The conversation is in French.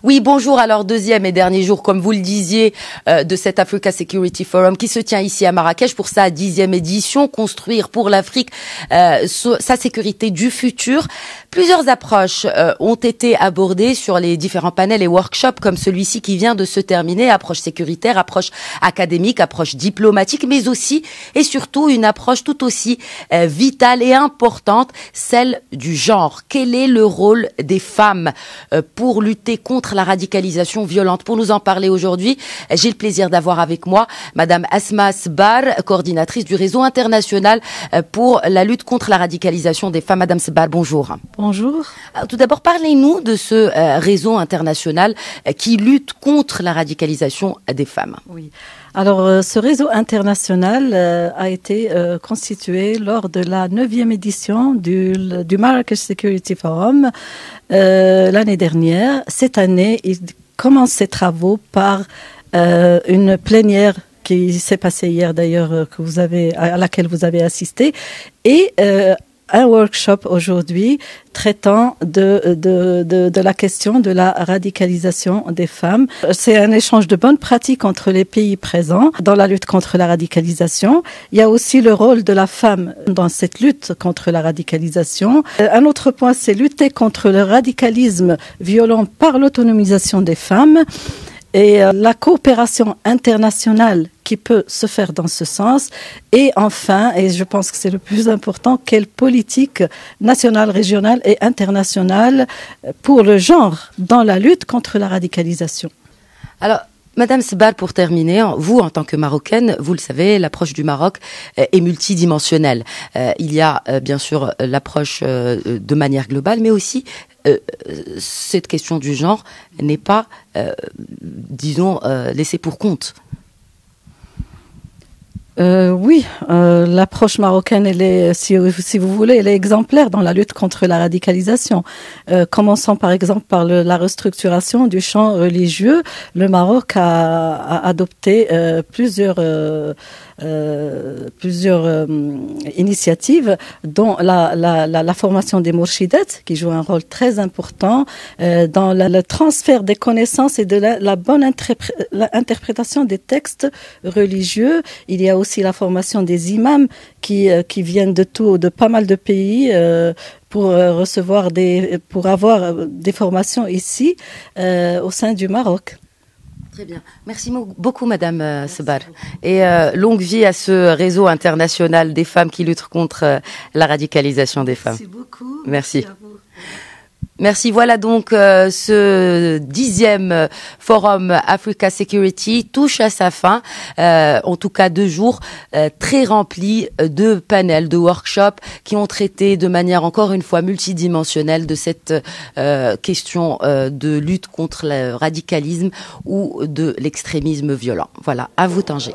Oui, bonjour. Alors, deuxième et dernier jour, comme vous le disiez, de cet Africa Security Forum qui se tient ici à Marrakech pour sa 10e édition, construire pour l'Afrique sa sécurité du futur. Plusieurs approches ont été abordées sur les différents panels et workshops comme celui-ci qui vient de se terminer. Approche sécuritaire, approche académique, approche diplomatique, mais aussi et surtout une approche tout aussi vitale et importante, celle du genre. Quel est le rôle des femmes pour lutter contre la radicalisation violente? Pour nous en parler aujourd'hui, j'ai le plaisir d'avoir avec moi Madame Asma Sbar, coordinatrice du réseau international pour la lutte contre la radicalisation des femmes. Madame Sbar, bonjour. Bonjour. Alors, tout d'abord, parlez-nous de ce réseau international qui lutte contre la radicalisation des femmes. Oui. Alors, ce réseau international a été constitué lors de la 9e édition du Marrakech Security Forum l'année dernière. Cette année, il commence ses travaux par une plénière qui s'est passée hier d'ailleurs, à laquelle vous avez assisté, et un workshop aujourd'hui traitant de la question de la radicalisation des femmes. C'est un échange de bonnes pratiques entre les pays présents dans la lutte contre la radicalisation. Il y a aussi le rôle de la femme dans cette lutte contre la radicalisation. Un autre point, c'est lutter contre le radicalisme violent par l'autonomisation des femmes et la coopération internationale qui peut se faire dans ce sens. Et enfin, et je pense que c'est le plus important, quelle politique nationale, régionale et internationale pour le genre dans la lutte contre la radicalisation. Alors, Madame Sbar, pour terminer, vous, en tant que Marocaine, vous le savez, l'approche du Maroc est multidimensionnelle. Il y a bien sûr l'approche de manière globale, mais aussi cette question du genre n'est pas, disons, laissée pour compte. Oui, l'approche marocaine, elle est, si vous voulez, elle est exemplaire dans la lutte contre la radicalisation. Commençons par exemple par la restructuration du champ religieux. Le Maroc a adopté plusieurs initiatives, dont la formation des mourchidettes, qui joue un rôle très important dans le transfert des connaissances et de la bonne interprétation des textes religieux. Il y a aussi la formation des imams qui viennent de pas mal de pays pour avoir des formations ici au sein du Maroc. Très bien. Merci beaucoup, Madame Sbar. Et longue vie à ce réseau international des femmes qui luttent contre la radicalisation des femmes. Merci beaucoup. Merci. Merci à vous. Merci. Voilà donc ce 10e forum Africa Security touche à sa fin. En tout cas 2 jours très remplis de panels, de workshops qui ont traité de manière encore une fois multidimensionnelle de cette question de lutte contre le radicalisme ou de l'extrémisme violent. Voilà, à vous Tanger.